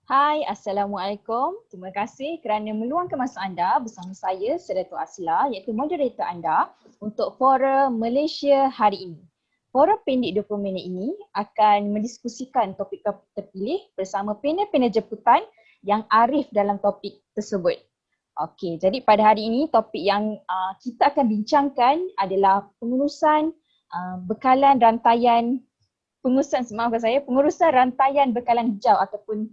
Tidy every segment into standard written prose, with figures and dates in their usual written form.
Hai, Assalamualaikum. Terima kasih kerana meluangkan masa anda bersama saya, Sedatul Asila, iaitu moderator anda untuk Forum Malaysia hari ini. Forum pendek 20 minit ini akan mendiskusikan topik-topik terpilih bersama panel-panel jemputan yang arif dalam topik tersebut. Okey, jadi pada hari ini topik yang kita akan bincangkan adalah pengurusan bekalan rantaian pengurusan rantaian bekalan hijau ataupun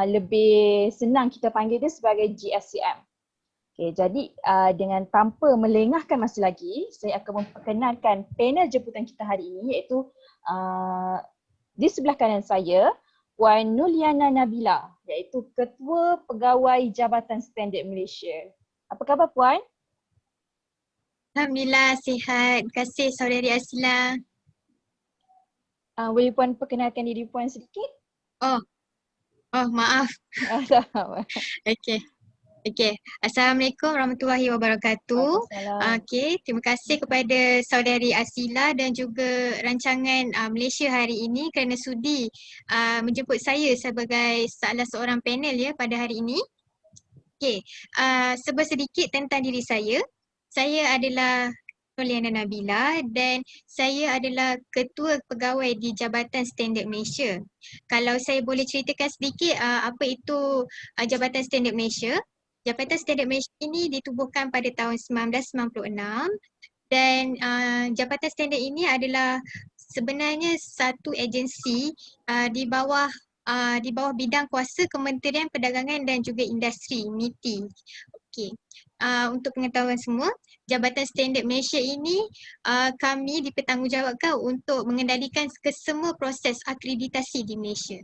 lebih senang kita panggil dia sebagai GSCM. Okay, jadi dengan tanpa melengahkan masa lagi, saya akan memperkenalkan panel jemputan kita hari ini iaitu di sebelah kanan saya, Puan Nuliana Nabila iaitu Ketua Pegawai Jabatan Standard Malaysia. Apa khabar Puan? Alhamdulillah sihat. Terima kasih Saudari Asila. Boleh Puan perkenalkan diri Puan sedikit? Oh, maaf. Okey. Assalamualaikum warahmatullahi wabarakatuh. Waalaikumsalam. Terima kasih kepada Saudari Asila dan juga rancangan Malaysia hari ini kerana sudi menjemput saya sebagai salah seorang panel ya pada hari ini. Sedikit tentang diri saya. Saya adalah Nuliana Nabila dan saya adalah Ketua Pegawai di Jabatan Standard Malaysia. Kalau saya boleh ceritakan sedikit apa itu Jabatan Standard Malaysia. Jabatan Standard Malaysia ini ditubuhkan pada tahun 1996 dan Jabatan Standard ini adalah sebenarnya satu agensi di bawah bidang kuasa Kementerian Perdagangan dan juga Industri (MITI). Untuk pengetahuan semua, Jabatan Standard Malaysia ini kami dipertanggungjawabkan untuk mengendalikan kesemua proses akreditasi di Malaysia.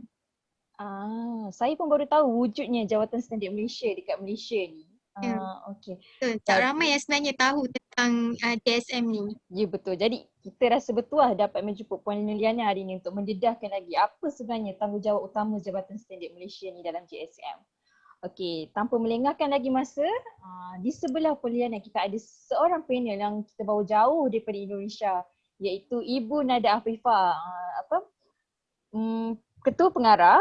Saya pun baru tahu wujudnya Jabatan Standard Malaysia dekat Malaysia ni. Okey. Tak ramai yang sebenarnya tahu tentang JSM ni. Ya betul. Jadi kita rasa bertuah dapat menjemput Puan Liliana hari ini untuk mendedahkan lagi apa sebenarnya tanggungjawab utama Jabatan Standard Malaysia ni dalam JSM. Okey, tanpa melengahkan lagi masa, di sebelah Puan Liliana kita ada seorang panel yang kita bawa jauh daripada Indonesia iaitu Ibu Nada Afifah. Ketua pengarah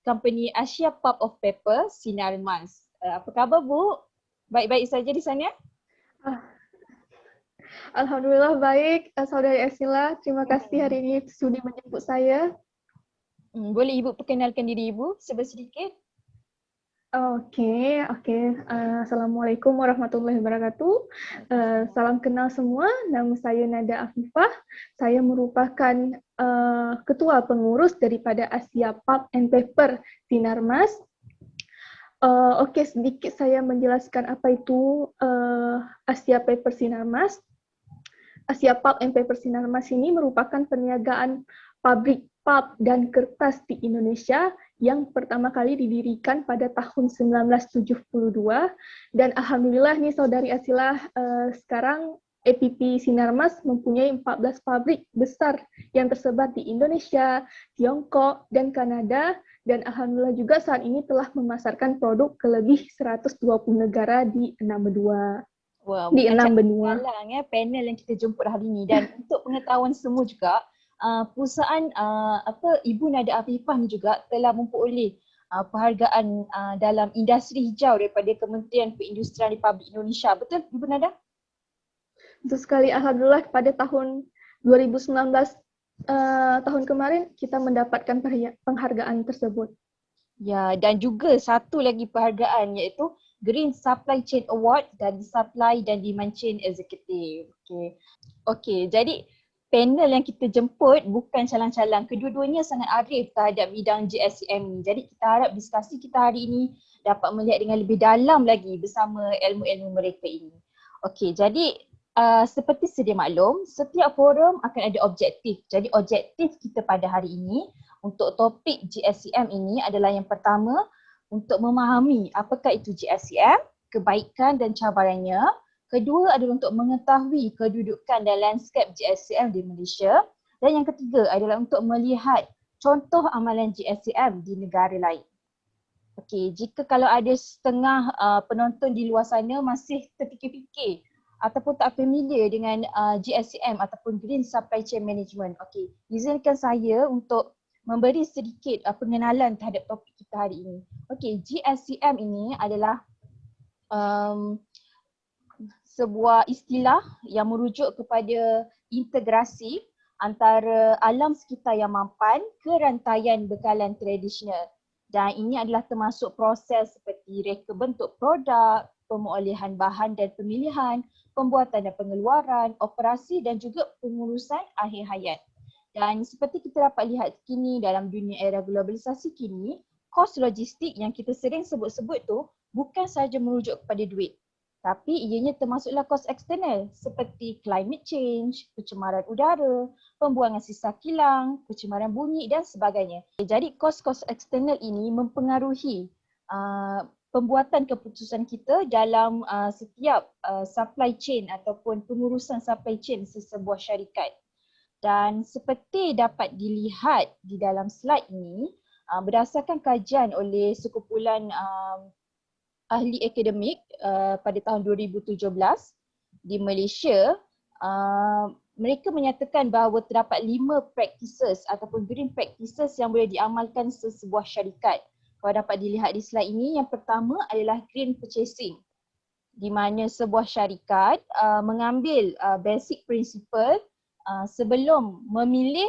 company Asia Pulp of Paper Sinar Mas. Apa khabar Bu? Baik-baik saja di sana? Alhamdulillah baik, Saudari Asila. Terima kasih hari ini sudi menjemput saya. Boleh Ibu perkenalkan diri Ibu sedikit? Okey. Assalamualaikum warahmatullahi wabarakatuh. Salam kenal semua. Nama saya Nada Afifah. Saya merupakan ketua pengurus daripada Asia Pulp and Paper Sinar Mas. Sedikit saya menjelaskan apa itu Asia Paper Sinar Mas. Asia Pulp and Paper Sinar Mas ini merupakan perniagaan pabrik pulp dan kertas di Indonesia yang pertama kali didirikan pada tahun 1972 dan alhamdulillah nih Saudari Asila sekarang APP Sinar Mas mempunyai 14 pabrik besar yang tersebar di Indonesia, Tiongkok dan Kanada dan alhamdulillah juga saat ini telah memasarkan produk ke lebih 120 negara di 6 benua. Wah, Di bukan 6 benua. Panel yang kita jemput hari ini dan untuk pengetahuan semua juga perusahaan Ibu Nada Afifah ni juga telah memperoleh penghargaan dalam industri hijau daripada Kementerian Perindustrian Republik Indonesia. Betul Ibu Nada? Betul sekali, alhamdulillah pada tahun 2019 tahun kemarin kita mendapatkan penghargaan tersebut. Ya, dan juga satu lagi penghargaan iaitu Green Supply Chain Award dari Supply dan Demand Chain Executive. Okey, jadi panel yang kita jemput bukan calang-calang. Kedua-duanya sangat arif terhadap bidang GSCM ni. Jadi kita harap diskusi kita hari ini dapat melihat dengan lebih dalam lagi bersama ilmu-ilmu mereka ini. Okey, jadi seperti sedia maklum, setiap forum akan ada objektif. Jadi objektif kita pada hari ini untuk topik GSCM ini adalah yang pertama, untuk memahami apakah itu GSCM, kebaikan dan cabarannya. Kedua adalah untuk mengetahui kedudukan dan lanskap GSCM di Malaysia. Dan yang ketiga adalah untuk melihat contoh amalan GSCM di negara lain. Okey, jika kalau ada setengah penonton di luar sana masih terfikir-fikir ataupun tak familiar dengan GSCM ataupun Green Supply Chain Management. Okey, izinkan saya untuk memberi sedikit pengenalan terhadap topik kita hari ini. Okey, GSCM ini adalah sebuah istilah yang merujuk kepada integrasi antara alam sekitar yang mampan ke rantaian bekalan tradisional. Dan ini adalah termasuk proses seperti reka bentuk produk, pemolehan bahan dan pemilihan, pembuatan dan pengeluaran, operasi dan juga pengurusan akhir hayat. Dan seperti kita dapat lihat kini dalam dunia era globalisasi kini, kos logistik yang kita sering sebut-sebut tu bukan sahaja merujuk kepada duit, tapi ianya termasuklah kos eksternal seperti climate change, pencemaran udara, pembuangan sisa kilang, pencemaran bunyi dan sebagainya. Jadi kos-kos eksternal ini mempengaruhi pembuatan keputusan kita dalam setiap supply chain ataupun pengurusan supply chain sesebuah syarikat. Dan seperti dapat dilihat di dalam slide ini, berdasarkan kajian oleh sekumpulan ahli akademik pada tahun 2017 di Malaysia, mereka menyatakan bahawa terdapat 5 practices ataupun green practices yang boleh diamalkan sesebuah syarikat. Kalau dapat dilihat di slide ini, yang pertama adalah green purchasing, di mana sebuah syarikat mengambil basic principle sebelum memilih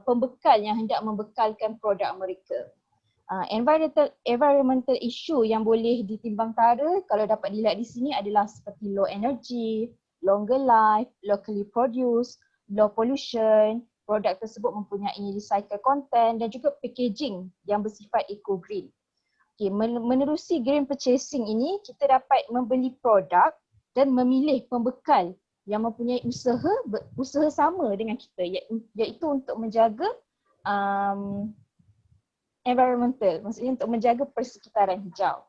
pembekal yang hendak membekalkan produk mereka. Environmental issue yang boleh ditimbangtara kalau dapat dilihat di sini adalah seperti low energy, longer life, locally produced, low pollution, produk tersebut mempunyai recycle content dan juga packaging yang bersifat eco-green. Okay, menerusi green purchasing ini, kita dapat membeli produk dan memilih pembekal yang mempunyai usaha sama dengan kita, iaitu untuk menjaga environmental, maksudnya untuk menjaga persekitaran hijau.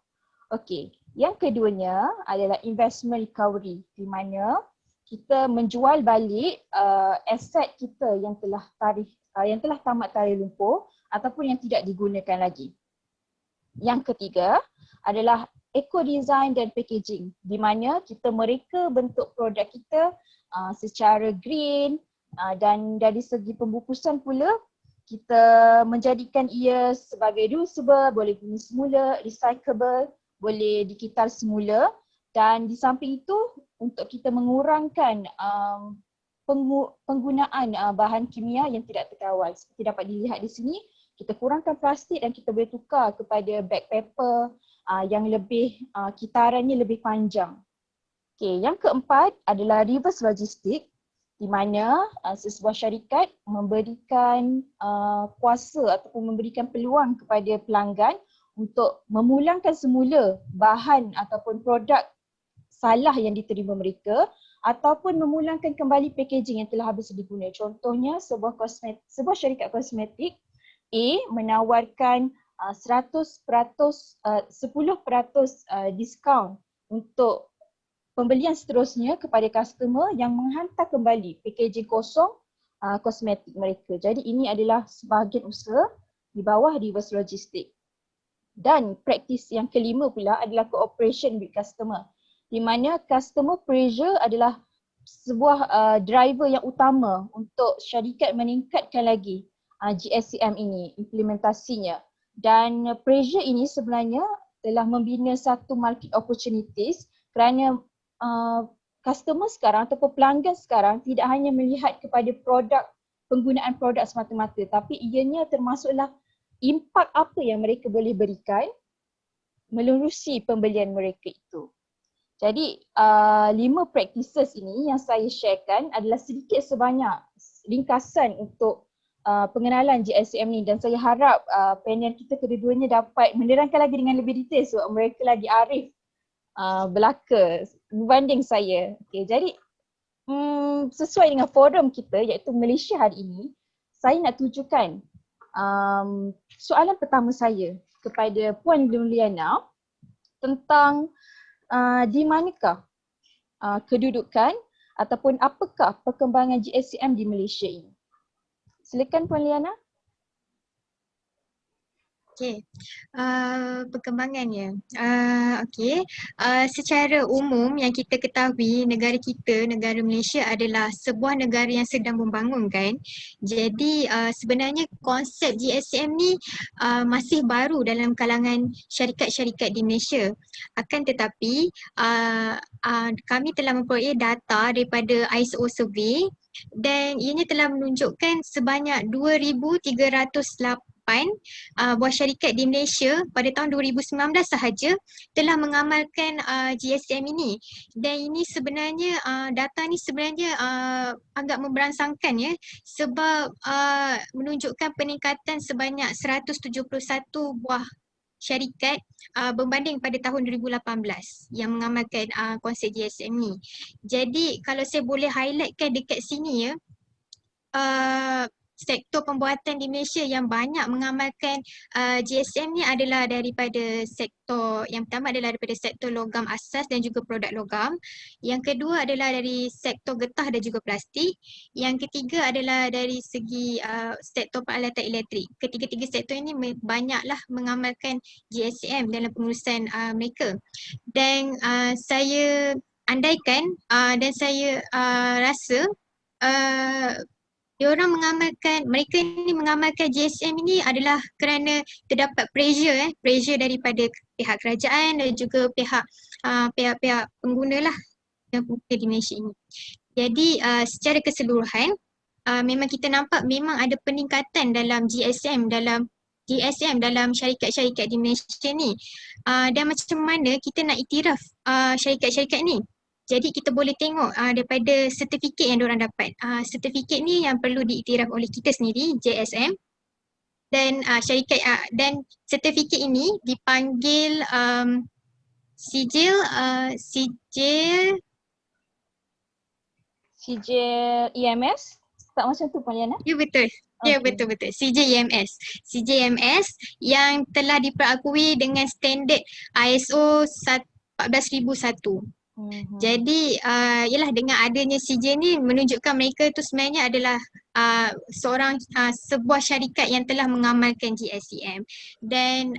Okey, yang keduanya adalah investment recovery, di mana kita menjual balik aset kita yang telah tamat tarikh lumpur ataupun yang tidak digunakan lagi. Yang ketiga adalah eco-design dan packaging, di mana kita mereka bentuk produk kita secara green dan dari segi pembukusan pula kita menjadikan ia sebagai reusable, boleh guna semula, recyclable, boleh dikikal semula, dan di samping itu untuk kita mengurangkan penggunaan bahan kimia yang tidak terkawal. Seperti dapat dilihat di sini, kita kurangkan plastik dan kita boleh tukar kepada bag paper yang lebih kitarannya lebih panjang. Okey, yang keempat adalah reverse logistik, di mana sesebuah syarikat memberikan kuasa ataupun memberikan peluang kepada pelanggan untuk memulangkan semula bahan ataupun produk salah yang diterima mereka ataupun memulangkan kembali packaging yang telah habis diguna. Contohnya sebuah syarikat kosmetik A menawarkan 10% diskaun untuk pembelian seterusnya kepada customer yang menghantar kembali packaging kosong kosmetik mereka. Jadi ini adalah sebahagian usaha di bawah reverse logistik. Dan praktis yang kelima pula adalah cooperation with customer, di mana customer pressure adalah sebuah driver yang utama untuk syarikat meningkatkan lagi GSCM ini, implementasinya. Dan pressure ini sebenarnya telah membina satu market opportunities kerana customer sekarang ataupun pelanggan sekarang tidak hanya melihat kepada penggunaan produk semata-mata, tapi ianya termasuklah impak apa yang mereka boleh berikan menerusi pembelian mereka itu. Jadi 5 practices ini yang saya sharekan adalah sedikit sebanyak ringkasan untuk pengenalan GSCM ni, dan saya harap panel kita kedua-duanya dapat menerangkan lagi dengan lebih detail sebab mereka lagi arif belaka berbanding saya. Okay, jadi sesuai dengan forum kita iaitu Malaysia hari ini, saya nak tujukan soalan pertama saya kepada Puan Nurliana tentang di manakah kedudukan ataupun apakah perkembangan GSCM di Malaysia ini. Silakan Puan Liana. Okey, perkembangannya. Okey, secara umum yang kita ketahui negara kita, negara Malaysia adalah sebuah negara yang sedang membangun kan. Jadi sebenarnya konsep GSM ni masih baru dalam kalangan syarikat-syarikat di Malaysia. Akan tetapi kami telah memperoleh data daripada ISO survey dan ianya telah menunjukkan sebanyak 2,308 buah syarikat di Malaysia pada tahun 2019 sahaja telah mengamalkan GSM ini. Dan ini sebenarnya data ni sebenarnya agak memberangsangkan ya, sebab menunjukkan peningkatan sebanyak 171 buah syarikat berbanding pada tahun 2018 yang mengamalkan konsep GSM ni. Jadi kalau saya boleh highlightkan dekat sini ya, sektor pembuatan di Malaysia yang banyak mengamalkan GSM ni adalah daripada sektor, yang pertama adalah daripada sektor logam asas dan juga produk logam. Yang kedua adalah dari sektor getah dan juga plastik. Yang ketiga adalah dari segi sektor peralatan elektrik. Ketiga-tiga sektor ini banyaklah mengamalkan GSM dalam pengurusan mereka. Dan saya andaikan dan saya rasa mereka ini mengamalkan GSM ini adalah kerana terdapat pressure daripada pihak kerajaan dan juga pihak pengguna lah yang di Malaysia ini. Jadi secara keseluruhan memang kita nampak memang ada peningkatan dalam GSM dalam syarikat-syarikat di Malaysia ni. Dan macam mana kita nak iktiraf syarikat-syarikat ni? Jadi kita boleh tengok daripada sertifikat yang diorang dapat. Sertifikat ni yang perlu diiktiraf oleh kita sendiri, JSM. Dan dan sertifikat ini dipanggil sijil EMS? Tak macam tu Poliana? Ya betul. Ya betul-betul. CJEMS. CJEMS yang telah diperakui dengan standard ISO 14001. Jadi ialah dengan adanya CJ ni menunjukkan mereka tu sebenarnya adalah sebuah syarikat yang telah mengamalkan GSM. Dan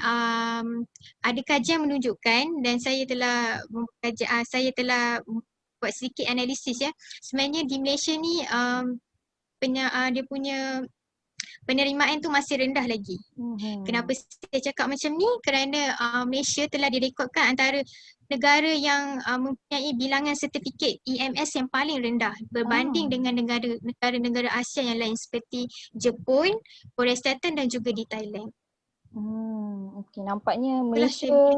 ada kajian menunjukkan, dan saya telah buat sedikit analisis ya. Sebenarnya di Malaysia ni dia punya penerimaan tu masih rendah lagi. Kenapa saya cakap macam ni? Kerana Malaysia telah direkodkan antara negara yang mempunyai bilangan sertifikat EMS yang paling rendah berbanding dengan negara-negara Asia yang lain seperti Jepun, Korea Selatan dan juga di Thailand. Okey, nampaknya Malaysia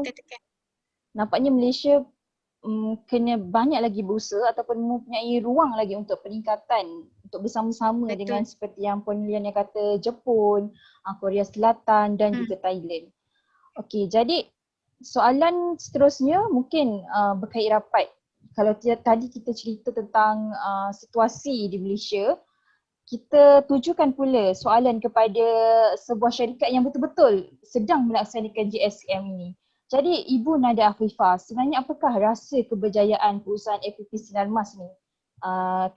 kena banyak lagi berusaha ataupun mempunyai ruang lagi untuk peningkatan, untuk bersama-sama dengan seperti yang Puan Liliana kata, Jepun, Korea Selatan dan juga Thailand. Okey, jadi soalan seterusnya mungkin berkait rapat. Kalau tadi kita cerita tentang situasi di Malaysia, kita tujukan pula soalan kepada sebuah syarikat yang betul-betul sedang melaksanakan GSM ini. Jadi Ibu Nada Afifah, sebenarnya apakah rahsia keberjayaan perusahaan FPP Sinar Mas ni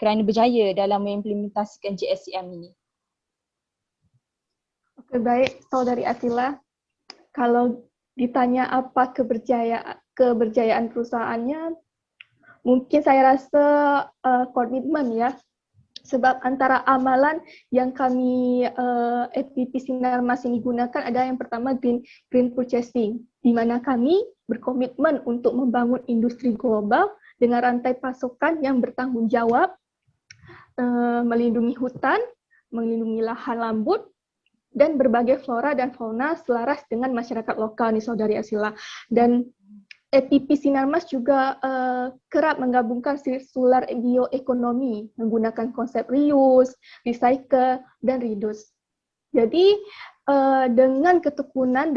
kerana berjaya dalam mengimplementasikan GSM ini? Okey, baik Saudari Atila. Kalau ditanya apa keberjayaan perusahaannya, mungkin saya rasa komitmen ya. Sebab antara amalan yang kami FPP Sinar Mas ini gunakan ada yang pertama green purchasing, di mana kami berkomitmen untuk membangun industri global dengan rantai pasokan yang bertanggung jawab, melindungi hutan, melindungi lahan lembut, dan berbagai flora dan fauna selaras dengan masyarakat lokal nih Saudari Asila. Dan FPP Sinar Mas juga kerap menggabungkan sirkular bioekonomi menggunakan konsep reuse, recycle, dan reduce. Jadi dengan ketekunan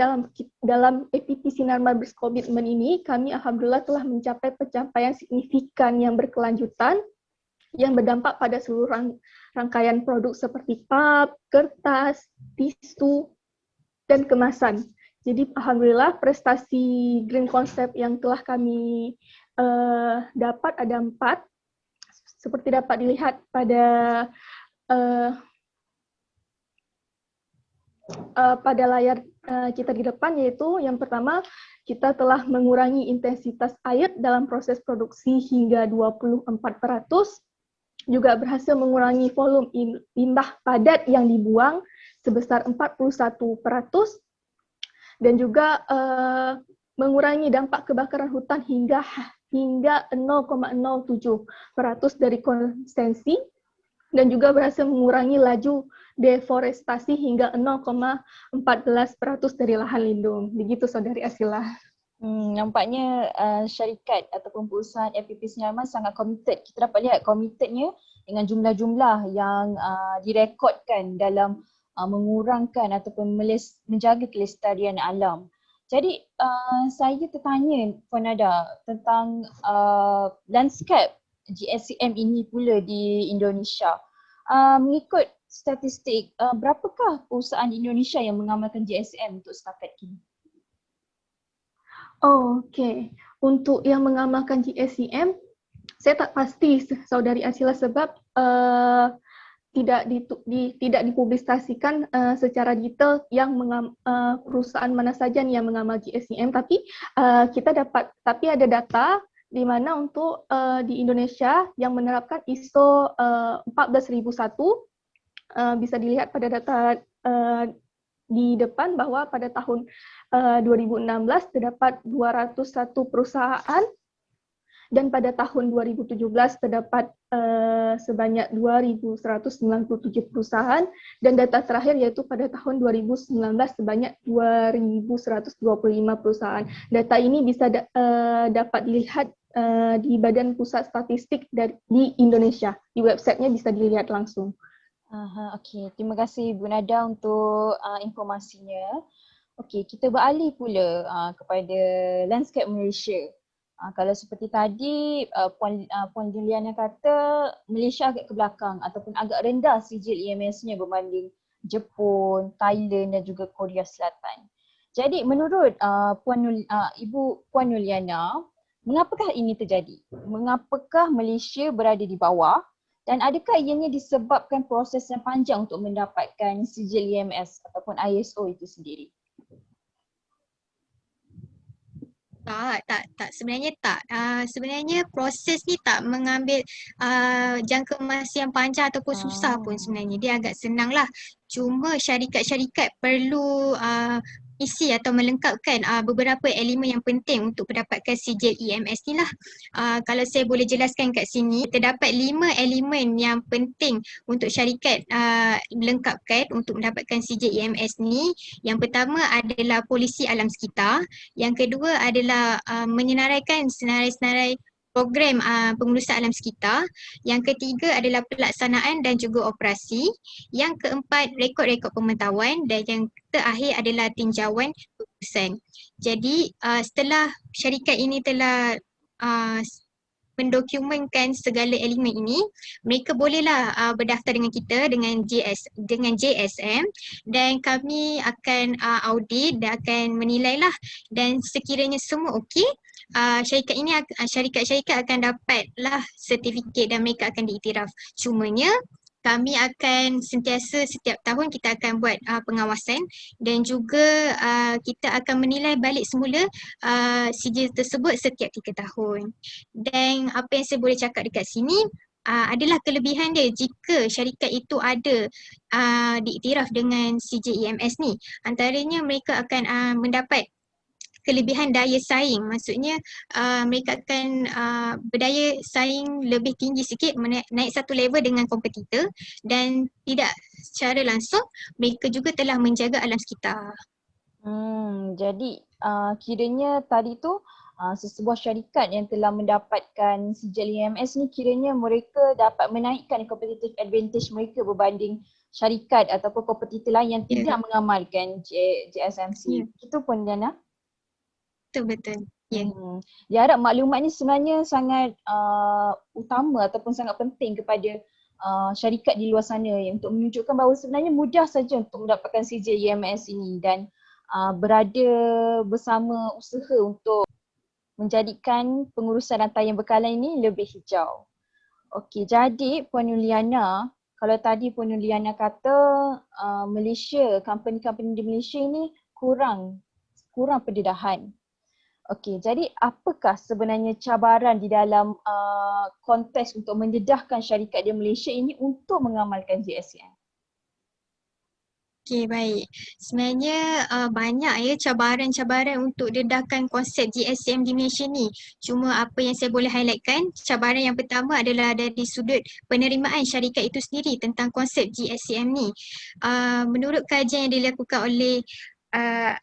dalam FPP Sinar Mas berkomitmen ini, kami alhamdulillah telah mencapai pencapaian signifikan yang berkelanjutan yang berdampak pada seluruh rangkaian produk seperti pulp, kertas, tisu, dan kemasan. Jadi alhamdulillah prestasi green concept yang telah kami dapat ada 4. Seperti dapat dilihat pada layar kita di depan, yaitu yang pertama, kita telah mengurangi intensitas air dalam proses produksi hingga 24%, juga berhasil mengurangi volume limbah padat yang dibuang sebesar 41%, dan juga mengurangi dampak kebakaran hutan hingga 0,07% dari konsensi, dan juga berhasil mengurangi laju deforestasi hingga 0,14% dari lahan lindung. Begitu Saudari Asila. Nampaknya syarikat ataupun perusahaan FPP Sinar Mas sangat committed. Kita dapat lihat committednya dengan jumlah-jumlah yang direkodkan dalam mengurangkan ataupun menjaga kelestarian alam. Jadi saya tertanya Puan Nada tentang landscape GSCM ini pula di Indonesia. Mengikut statistik, berapakah perusahaan di Indonesia yang mengamalkan GSCM untuk setakat kini? Okey, untuk yang mengamalkan GSCM, saya tak pasti Saudari Asila sebab tidak dipublikasikan secara detail yang perusahaan mana saja yang mengamal GSCM, tapi tapi ada data di mana untuk di Indonesia yang menerapkan ISO 14001, bisa dilihat pada data di depan bahwa pada tahun 2016 terdapat 201 perusahaan, dan pada tahun 2017 terdapat sebanyak 2.197 perusahaan, dan data terakhir yaitu pada tahun 2019 sebanyak 2.125 perusahaan. Data ini bisa dapat dilihat di Badan Pusat Statistik di Indonesia. Di websitenya bisa dilihat langsung. Okey, terima kasih Bu Nada untuk informasinya. Okey, kita beralih pula kepada landscape Malaysia. Kalau seperti tadi Puan Juliana kata Malaysia agak ke belakang ataupun agak rendah sijil EMS-nya berbanding Jepun, Thailand dan juga Korea Selatan. Jadi menurut Ibu Puan Juliana, mengapakah ini terjadi? Mengapakah Malaysia berada di bawah? Dan adakah ianya disebabkan proses yang panjang untuk mendapatkan sijil EMS ataupun ISO itu sendiri? Tak. Sebenarnya tak. Sebenarnya proses ni tak mengambil jangka masa yang panjang ataupun susah pun sebenarnya. Dia agak senang lah. Cuma syarikat-syarikat perlu isi atau melengkapkan beberapa elemen yang penting untuk mendapatkan sijil EMS ni lah. Kalau saya boleh jelaskan kat sini, terdapat 5 elemen yang penting untuk syarikat melengkapkan untuk mendapatkan sijil EMS ni. Yang pertama adalah polisi alam sekitar. Yang kedua adalah menyenaraikan senarai-senarai program pengurusan alam sekitar. Yang ketiga adalah pelaksanaan dan juga operasi. Yang keempat, rekod-rekod pemantauan, dan yang terakhir adalah tinjauan pengurusan. Jadi setelah syarikat ini telah mendokumentkan segala elemen ini, mereka bolehlah berdaftar dengan kita dengan JSM, dan kami akan audit dan akan menilailah, dan sekiranya semua okey, syarikat-syarikat akan dapatlah sertifikat dan mereka akan diiktiraf. Cumanya kami akan sentiasa setiap tahun kita akan buat pengawasan, dan juga kita akan menilai balik semula sijil tersebut setiap 3 tahun. Dan apa yang saya boleh cakap dekat sini adalah kelebihan dia jika syarikat itu ada diiktiraf dengan sijil EMS ni. Antaranya mereka akan mendapat kelebihan daya saing, maksudnya mereka akan berdaya saing lebih tinggi sikit, naik satu level dengan kompetitor, dan tidak secara langsung mereka juga telah menjaga alam sekitar. Jadi kiranya tadi tu sesebuah syarikat yang telah mendapatkan sijil EMS ni kiranya mereka dapat menaikkan competitive advantage mereka berbanding syarikat ataupun kompetitor lain yang tidak mengamalkan JSMC. Itu pun Diana? Betul. Diharap maklumat ni sebenarnya sangat utama ataupun sangat penting kepada syarikat di luar sana untuk menunjukkan bahawa sebenarnya mudah saja untuk mendapatkan sijil EMS ini dan berada bersama usaha untuk menjadikan pengurusan rantai yang berkalan ini lebih hijau. Okey, jadi Puan Juliana, kalau tadi Puan Juliana kata Malaysia, company-company di Malaysia ini kurang pendedahan. Okey, jadi apakah sebenarnya cabaran di dalam konteks untuk mendedahkan syarikat di Malaysia ini untuk mengamalkan GSCM? Okey, baik. Sebenarnya banyak ya cabaran-cabaran untuk dedahkan konsep GSM di Malaysia ni. Cuma apa yang saya boleh highlightkan, cabaran yang pertama adalah dari sudut penerimaan syarikat itu sendiri tentang konsep GSM ni. Menurut kajian yang dilakukan oleh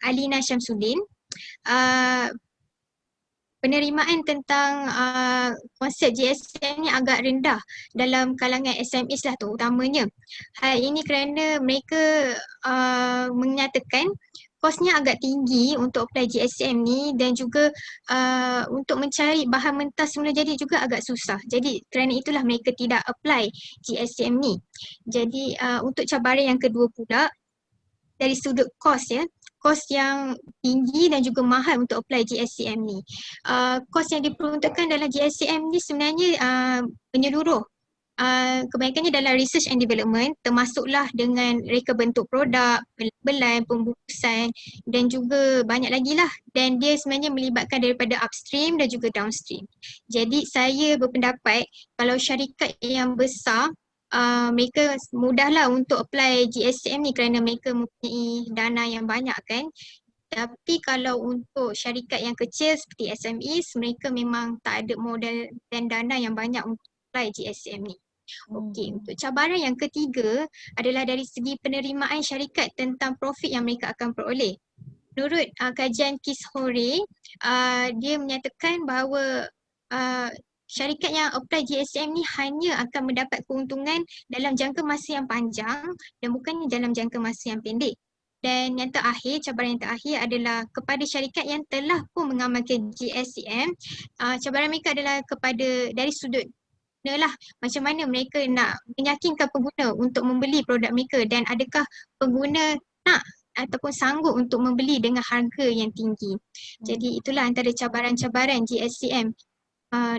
Alina Syamsuddin, uh, penerimaan tentang konsep GSM ni agak rendah dalam kalangan SMEs lah terutamanya. Hal ini kerana mereka menyatakan kosnya agak tinggi untuk apply GSM ni dan juga untuk mencari bahan mentah semula jadi juga agak susah. Jadi kerana itulah mereka tidak apply GSM ni. Jadi untuk cabaran yang kedua pula dari sudut kos ya, kos yang tinggi dan juga mahal untuk apply GSCM ni. Kos yang diperuntukkan dalam GSCM ni sebenarnya menyeluruh. Kebanyakannya dalam research and development, termasuklah dengan reka bentuk produk, pelabelan, pembungkusan dan juga banyak lagi lah. Dan dia sebenarnya melibatkan daripada upstream dan juga downstream. Jadi saya berpendapat kalau syarikat yang besar mereka mudahlah untuk apply GSM ni kerana mereka mempunyai dana yang banyak kan. Tapi kalau untuk syarikat yang kecil seperti SMEs, mereka memang tak ada modal dan dana yang banyak untuk apply GSM ni. Okey, untuk cabaran yang ketiga adalah dari segi penerimaan syarikat tentang profit yang mereka akan peroleh. Menurut kajian Kis Hore, dia menyatakan bahawa syarikat yang apply GSM ni hanya akan mendapat keuntungan dalam jangka masa yang panjang dan bukannya dalam jangka masa yang pendek. Dan yang terakhir, cabaran yang terakhir adalah kepada syarikat yang telah pun mengamalkan GSM, cabaran mereka adalah kepada dari sudut lah macam mana mereka nak meyakinkan pengguna untuk membeli produk mereka dan adakah pengguna nak ataupun sanggup untuk membeli dengan harga yang tinggi. Jadi itulah antara cabaran-cabaran GSCM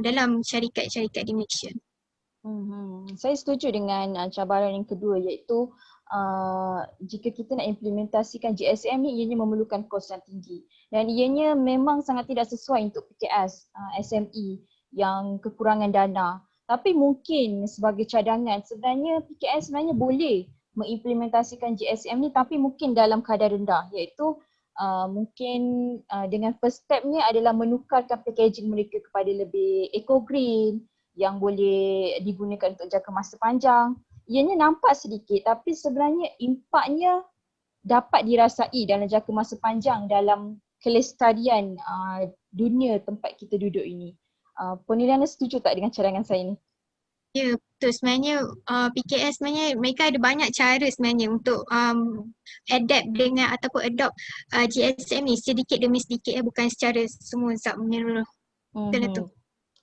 dalam syarikat-syarikat di Malaysia. Saya setuju dengan cabaran yang kedua iaitu jika kita nak implementasikan GSM ni ianya memerlukan kos yang tinggi dan ianya memang sangat tidak sesuai untuk PKS SME yang kekurangan dana. Tapi mungkin sebagai cadangan sebenarnya PKS sebenarnya boleh mengimplementasikan GSM ni tapi mungkin dalam kadar rendah iaitu mungkin dengan first stepnya adalah menukarkan packaging mereka kepada lebih eco-green yang boleh digunakan untuk jangka masa panjang. Ianya nampak sedikit tapi sebenarnya impaknya dapat dirasai dalam jangka masa panjang dalam kelestarian dunia tempat kita duduk ini. Penilaian setuju tak dengan cadangan saya ni? Ya, betul. Sebenarnya PKS sebenarnya mereka ada banyak cara sebenarnya untuk adapt dengan ataupun adopt GSM ni sedikit demi sedikit bukan secara semua zat menyeluruh. Betul tu.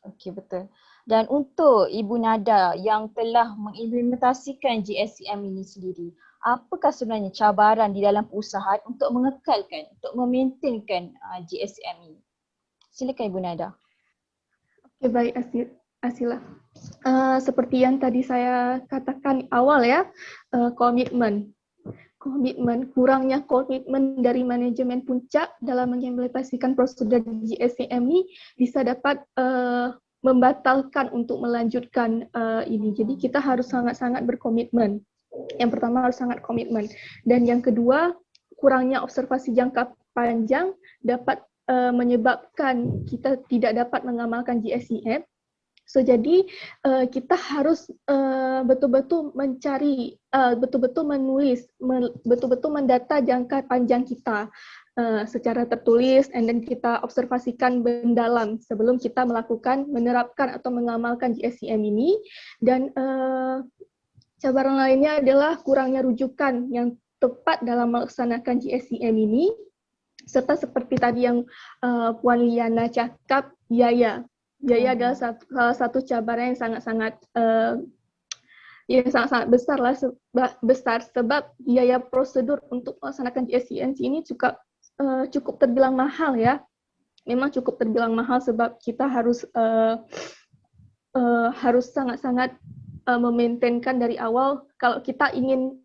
Okey, betul. Dan untuk Ibu Nada yang telah mengimplementasikan GSCM ini sendiri, apakah sebenarnya cabaran di dalam perusahaan untuk mengekalkan, untuk memaintainkan GSCM ini? Silakan Ibu Nada. Okey, baik Asila. Seperti yang tadi saya katakan awal ya, komitmen, kurangnya komitmen dari manajemen puncak dalam mengimplementasikan prosedur GSCM ini bisa dapat membatalkan untuk melanjutkan ini. Jadi kita harus sangat-sangat berkomitmen. Yang pertama harus sangat komitmen. Dan yang kedua, kurangnya observasi jangka panjang dapat menyebabkan kita tidak dapat mengamalkan GSCM. So jadi kita harus betul-betul mencari, betul-betul menulis, betul-betul mendata jangka panjang kita secara tertulis and then kita observasikan mendalam sebelum kita menerapkan atau mengamalkan GSCM ini. Dan cabaran lainnya adalah kurangnya rujukan yang tepat dalam melaksanakan GSCM ini serta seperti tadi yang Puan Liana cakap, biaya adalah salah satu cabaran yang sangat-sangat besar sebab biaya prosedur untuk melaksanakan GSCM ini juga cukup terbilang mahal ya. Memang cukup terbilang mahal sebab kita harus sangat-sangat memaintainkan dari awal kalau kita ingin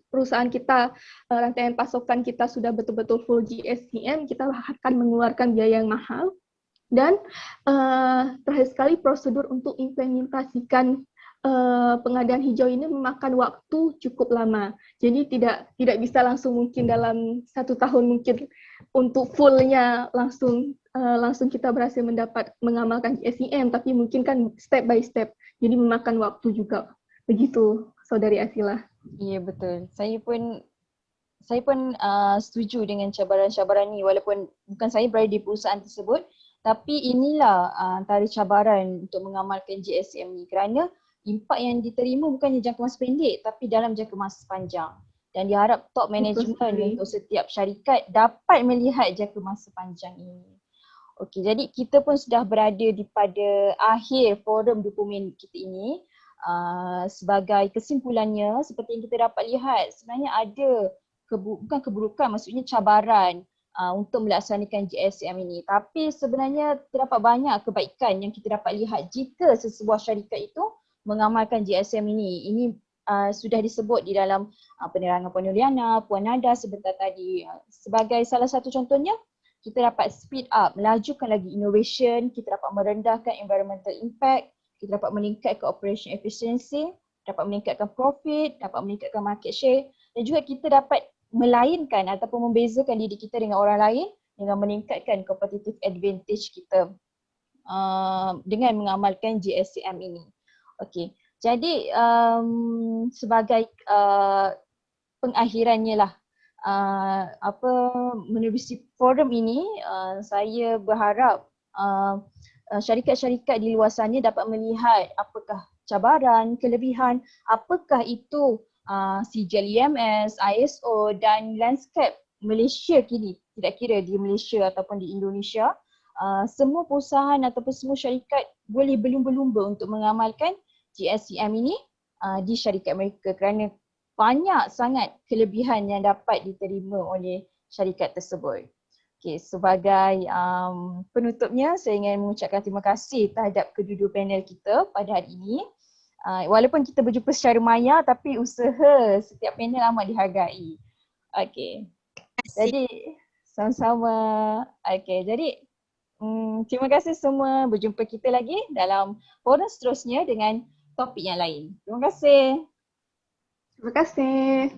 perusahaan kita, rantaian pasokan kita sudah betul-betul full GSCM, kita akan mengeluarkan biaya yang mahal. Dan terakhir sekali, prosedur untuk implementasikan pengadaan hijau ini memakan waktu cukup lama. Jadi tidak bisa langsung mungkin dalam 1 tahun mungkin untuk fullnya langsung kita berhasil mengamalkan GSCM, tapi mungkin kan step by step. Jadi memakan waktu juga. Begitu, Saudari Asila. Ya, betul. Saya pun setuju dengan cabaran-cabaran ni, walaupun bukan saya berada di perusahaan tersebut, tapi inilah antara cabaran untuk mengamalkan GSCM ni, kerana impak yang diterima bukannya jangka masa pendek tapi dalam jangka masa panjang. Dan diharap top management untuk setiap syarikat dapat melihat jangka masa panjang ini. Okey, jadi kita pun sudah berada di pada akhir forum dokumen kita ini. Sebagai kesimpulannya, seperti yang kita dapat lihat, sebenarnya ada bukan keburukan, maksudnya cabaran untuk melaksanakan GSCM ini. Tapi sebenarnya terdapat banyak kebaikan yang kita dapat lihat jika sesebuah syarikat itu mengamalkan GSCM ini. Ini sudah disebut di dalam penerangan Puan Yuliana, Puan Nada sebentar tadi. Sebagai salah satu contohnya, kita dapat speed up, melajukan lagi innovation, kita dapat merendahkan environmental impact, kita dapat meningkatkan operation efficiency, dapat meningkatkan profit, dapat meningkatkan market share, dan juga kita dapat melainkan ataupun membezakan diri kita dengan orang lain dengan meningkatkan competitive advantage kita dengan mengamalkan GSCM ini. Okey, jadi sebagai pengakhirannya lah, menerusi forum ini, saya berharap syarikat-syarikat di luar sana dapat melihat apakah cabaran, kelebihan, apakah itu sijil IMS, ISO dan landscape Malaysia kini, tidak kira di Malaysia ataupun di Indonesia. Semua perusahaan ataupun semua syarikat boleh berlumba-lumba untuk mengamalkan GSCM ini di syarikat mereka, kerana banyak sangat kelebihan yang dapat diterima oleh syarikat tersebut. Okay, sebagai penutupnya, saya ingin mengucapkan terima kasih terhadap kedua-dua panel kita pada hari ini. Walaupun kita berjumpa secara maya, tapi usaha setiap panel amat dihargai. Okay, jadi sama-sama. Okay, jadi terima kasih semua. Berjumpa kita lagi dalam forum seterusnya dengan topik yang lain. Terima kasih. Terima kasih.